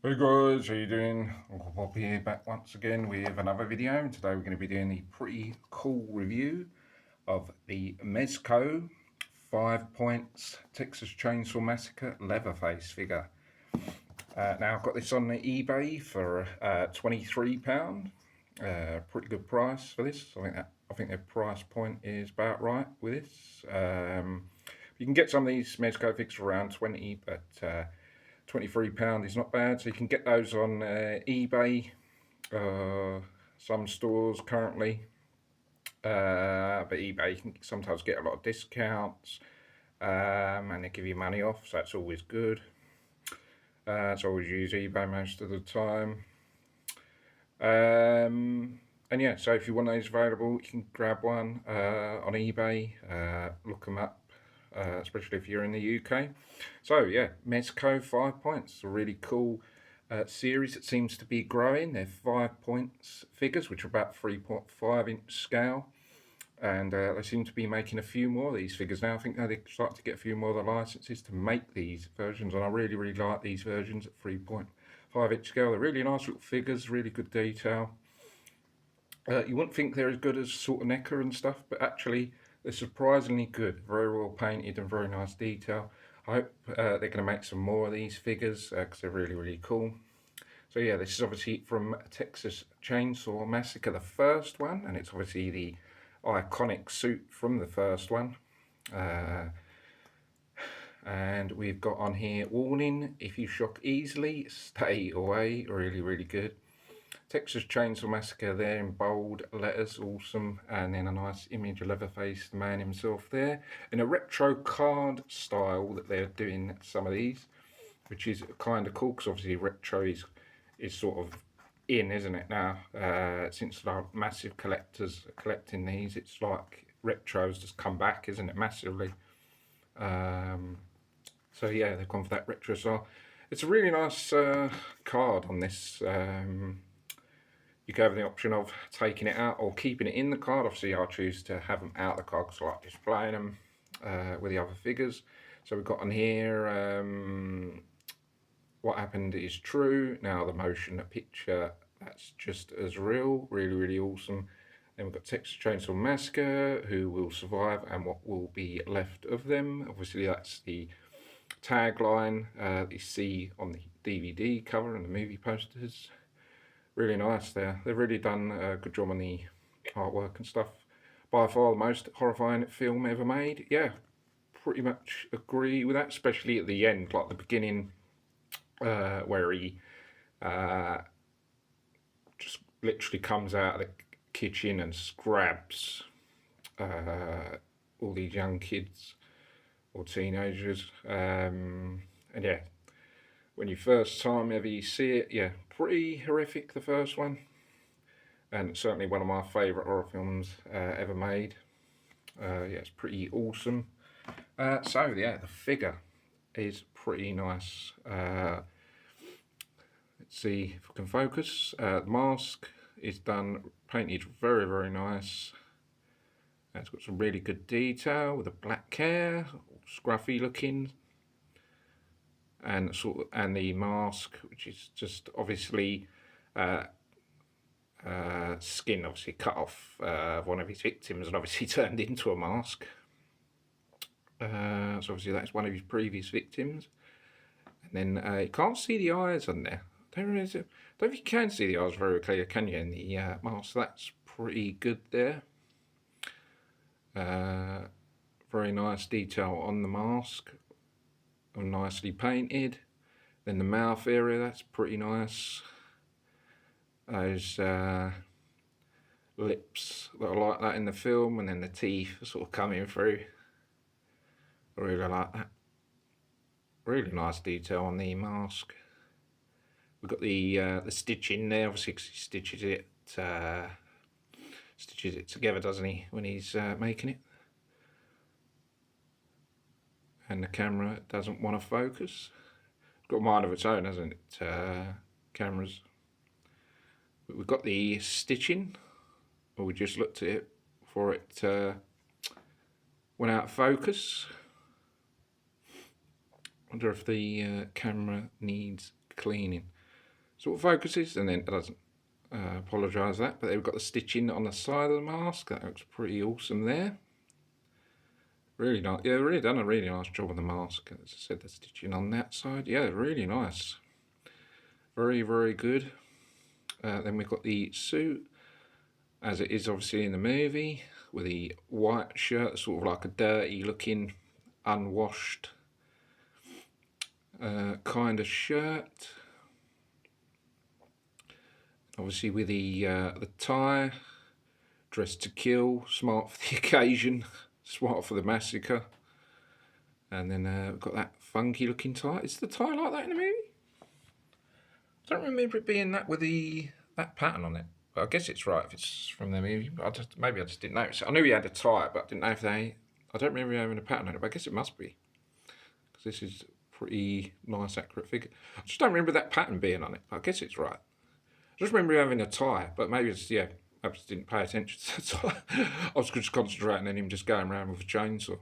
Hey guys, how you doing? Uncle Bob here, back once again with another video. And today we're going to be doing a pretty cool review of the MEZCO 5 Points Texas Chainsaw Massacre Leatherface figure. Now I've got this on the eBay for £23. Pretty good price for this. I think their price point is about right with this. You can get some of these MEZCO figures for around 20, but £23 is not bad. So you can get those on eBay, some stores currently, but eBay you can sometimes get a lot of discounts, and they give you money off, so that's always good. So I always use eBay most of the time. And yeah, so if you want those available, you can grab one on eBay, look them up, especially if you're in the UK. So yeah, MEZCO 5 Points, a really cool series that seems to be growing. They're 5 points figures, which are about 3.5 inch scale. And they seem to be making a few more of these figures now. I think they're starting to get a few more of the licenses to make these versions, and I really, really like these versions at 3.5 inch scale. They're really nice little figures, really good detail. You wouldn't think they're as good as sort of NECA and stuff, but actually they're surprisingly good. Very well painted and very nice detail. I hope they're going to make some more of these figures because they're really, really cool. So yeah, this is obviously from Texas Chainsaw Massacre, the first one, and it's obviously the iconic suit from the first one. And we've got on here, warning, if you shock easily, stay away. Really, really good. Texas Chainsaw Massacre there in bold letters, awesome. And then a nice image of Leatherface, the man himself there. In a retro card style that they're doing some of these, which is kind of cool because obviously retro is sort of in, isn't it, now? Since like massive collectors are collecting these, it's like retro's just come back, isn't it, massively. So yeah, they've gone for that retro style. It's a really nice card on this. You can have the option of taking it out or keeping it in the card. Obviously I'll choose to have them out of the card because I like displaying them with the other figures. So we've got on here, what happened is true. Now the motion picture, that's just as real. Really, really awesome. Then we've got Texas Chainsaw Massacre, who will survive and what will be left of them. Obviously that's the tagline that you see on the DVD cover and the movie posters. Really nice there. They've really done a good job on the artwork and stuff. By far the most horrifying film ever made. Yeah, pretty much agree with that, especially at the end, like the beginning, where he just literally comes out of the kitchen and grabs all these young kids or teenagers. And yeah, when you first time ever you see it, yeah, pretty horrific, the first one. And certainly one of my favourite horror films ever made. Yeah, it's pretty awesome. So yeah, the figure is pretty nice. Let's see if we can focus. The mask is done, painted very, very nice. It's got some really good detail with the black hair, scruffy looking, and the mask, which is just obviously skin obviously cut off one of his victims and obviously turned into a mask. So obviously that's one of his previous victims. And then you can't see the eyes on there. Don't know if you can see the eyes very clear, can you, in the mask? That's pretty good there. Very nice detail on the mask, nicely painted. Then the mouth area, that's pretty nice. Those lips that are like that in the film, and then the teeth are sort of coming through. I really like that. Really nice detail on the mask. We've got the stitching there, obviously because he stitches it together, doesn't he, when he's making it. And the camera doesn't want to focus. It's got a mind of its own, hasn't it, cameras. But we've got the stitching, or we just looked at it before it went out of focus. Wonder if the camera needs cleaning. sort of focuses, and then it doesn't. Apologise for that, but they've got the stitching on the side of the mask. That looks pretty awesome there. Really nice. Yeah, really done a really nice job on the mask. As I said, the stitching on that side. Yeah, really nice. Very, very good. Then we've got the suit, as it is obviously in the movie, with the white shirt, sort of like a dirty looking, unwashed kind of shirt. Obviously with the tie, dressed to kill, smart for the occasion, smart for the massacre. And then we've got that funky looking tie. Is the tie like that in the movie? I don't remember it being that with that pattern on it. But I guess it's right if it's from the movie. But maybe I just didn't notice it. I knew he had a tie, but I didn't know if I don't remember having a pattern on it, but I guess it must be. Because this is a pretty nice, accurate figure. I just don't remember that pattern being on it, but I guess it's right. I just remember having a tie, but maybe it's, yeah, I just didn't pay attention to the tie. I was just concentrating on him just going around with a chainsaw.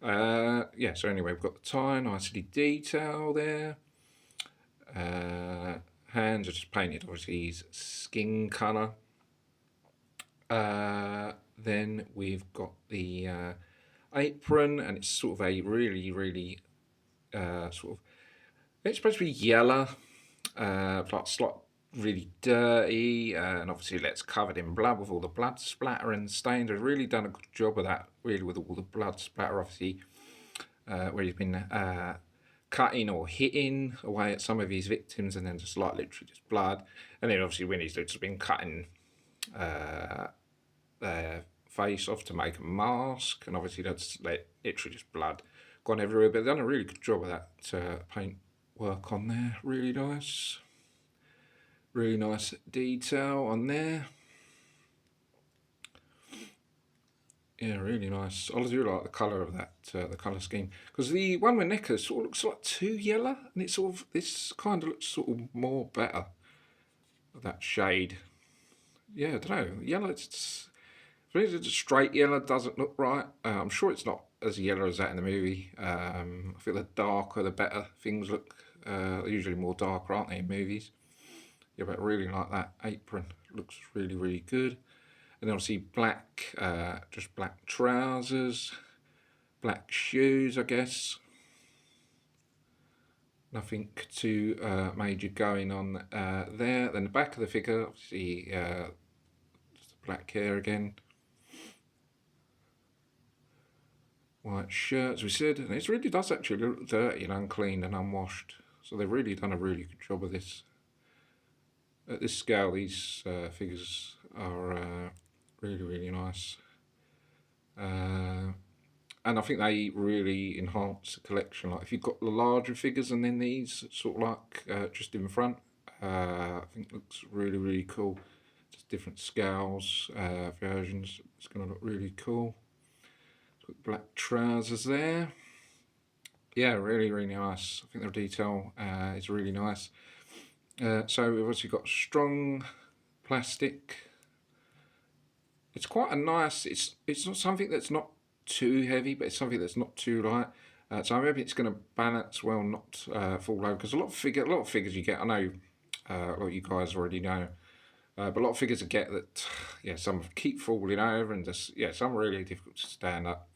Yeah, so anyway, we've got the tie, nicely detailed there. Hands are just painted, obviously, his skin colour. Then we've got the apron, and it's sort of a really, really sort of, it's supposed to be yellow, like really dirty, and obviously it's covered in blood with all the blood splatter and stains. They've really done a good job of that, really, with all the blood splatter, obviously, where he's been cutting or hitting away at some of his victims, and then just like literally just blood. And then obviously when he's just been cutting their face off to make a mask, and obviously that's like literally just blood gone everywhere. But they've done a really good job of that paint work on there. Really nice. Really nice detail on there. Yeah, really nice. I do like the colour of that, the colour scheme. Because the one with NECA sort of looks like too yellow, and it's sort of, this kind of looks sort of more better. That shade. Yeah, I don't know. Yellow, it's straight yellow doesn't look right. I'm sure it's not as yellow as that in the movie. I feel the darker the better things look. They're usually more darker, aren't they, in movies? Yeah, but I really like that apron. Looks really, really good. And then obviously black, just black trousers, black shoes, I guess. Nothing too major going on there. Then the back of the figure, obviously, just black hair again. White shirt, as we said, and it really does actually look dirty and unclean and unwashed. So they've really done a really good job of this. At this scale, these figures are really, really nice. And I think they really enhance the collection. Like if you've got the larger figures and then these sort of like just in front, I think it looks really, really cool. Just different scales, versions. It's going to look really cool. Got black trousers there. Yeah, really, really nice. I think the detail is really nice. So we've also got strong plastic. It's quite a nice. It's not something that's not too heavy, but it's something that's not too light. So I'm hoping it's going to balance well, not fall over. Because a lot of figures you get, I know a lot of you guys already know, but a lot of figures you get that, yeah, some keep falling over, and just, yeah, some are really difficult to stand up.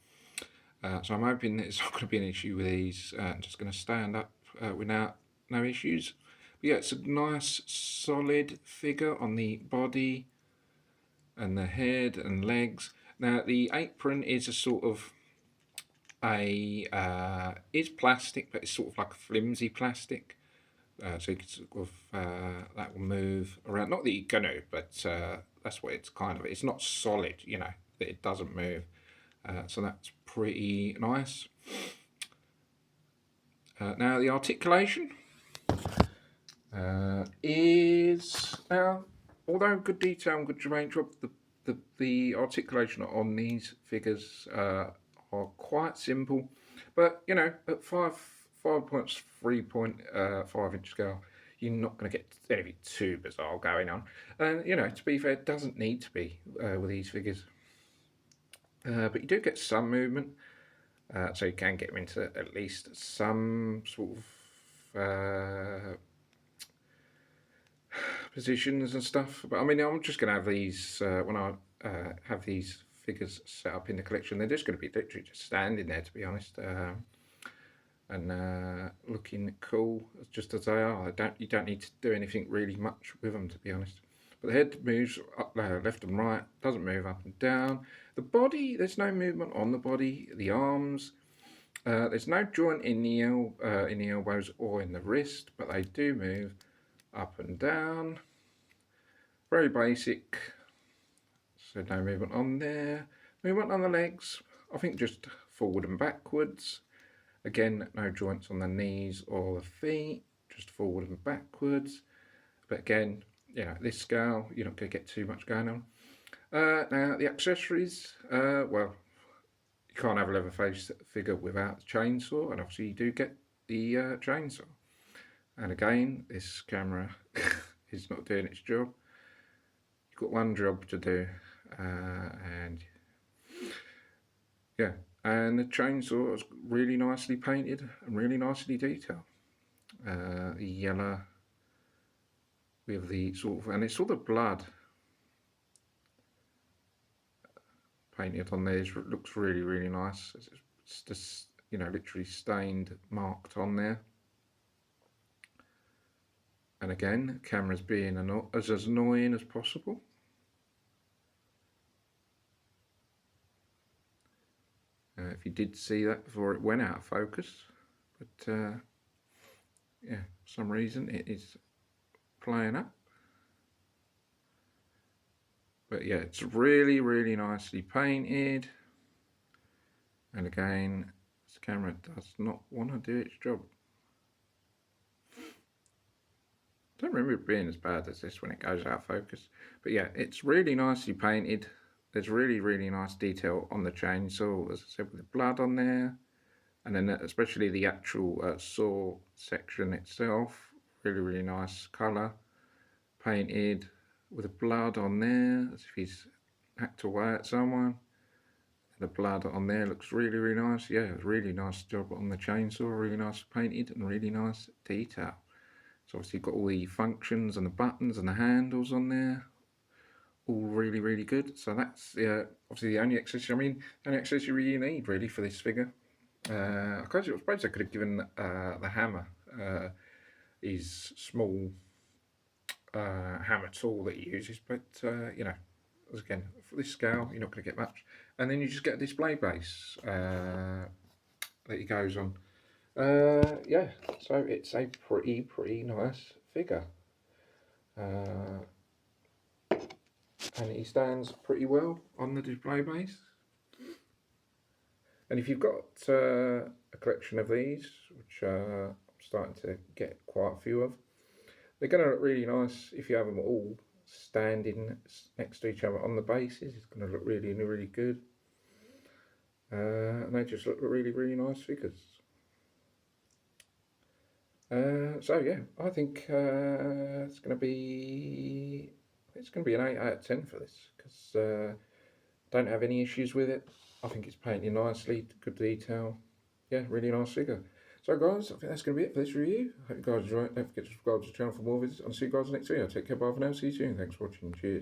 So I'm hoping it's not going to be an issue with these. Just going to stand up without no issues. But yeah, it's a nice solid figure on the body and the head and legs. Now the apron is a sort of it's plastic, but it's sort of like a flimsy plastic. So you can sort of that will move around. Not that you're gonna, but that's what it's kind of. It's not solid, you know. That it doesn't move. So that's pretty nice. Now the articulation is although good detail and good paint job, the articulation on these figures are quite simple, but you know, at 5.3.5 inch scale, you're not going to get anything too bizarre going on. And you know, to be fair, it doesn't need to be with these figures, but you do get some movement, so you can get them into at least some sort of positions and stuff. But I mean, I'm just going to have these, when I have these figures set up in the collection, they're just going to be literally just standing there, to be honest. And looking cool just as they are. You don't need to do anything really much with them, to be honest. But the head moves up, left and right, doesn't move up and down. The body, there's no movement on the body. The arms, there's no joint in the elbows or in the wrist, but they do move up and down. Very basic. So no movement on there. Movement on the legs, I think just forward and backwards. Again, no joints on the knees or the feet, just forward and backwards. But again, you know, this scale, you're not going to get too much going on. Now, the accessories, well, you can't have a leatherface figure without the chainsaw, and obviously you do get the chainsaw. And again, this camera is not doing its job. You've got one job to do, and yeah. And the chainsaw is really nicely painted and really nicely detailed. The yellow with the sort of, and it's all the blood painted on there. It looks really, really nice. It's just, you know, literally stained, marked on there. And again, camera's being as annoying as possible. If you did see that before it went out of focus, but yeah, for some reason it is playing up. But yeah, it's really, really nicely painted. And again, this camera does not want to do its job. I don't remember it being as bad as this when it goes out of focus. But yeah, it's really nicely painted. There's really, really nice detail on the chainsaw, as I said, with the blood on there. And then especially the actual saw section itself, really, really nice colour. Painted with the blood on there, as if he's hacked away at someone. The blood on there looks really, really nice. Yeah, really nice job on the chainsaw, really nice painted and really nice detail. So obviously you've got all the functions and the buttons and the handles on there. All really, really good. So that's obviously the only accessory, the only accessory you need really for this figure. I suppose I could have given the hammer, his small hammer tool that he uses, but you know, again, for this scale, you're not going to get much. And then you just get a display base that he goes on. Yeah, so it's a pretty nice figure. And he stands pretty well on the display base. And if you've got a collection of these, which I'm starting to get quite a few of, they're going to look really nice if you have them all standing next to each other on the bases. It's going to look really, really good. And they just look really, really nice figures. So yeah, I think it's going to be an 8 out of 10 for this, because don't have any issues with it. I think it's painted nicely, good detail. Yeah, really nice figure. So guys, I think that's going to be it for this review. I hope you guys enjoyed it. Don't forget to subscribe to the channel for more videos. I'll see you guys next video. Take care, bye for now. See you soon. Thanks for watching. Cheers.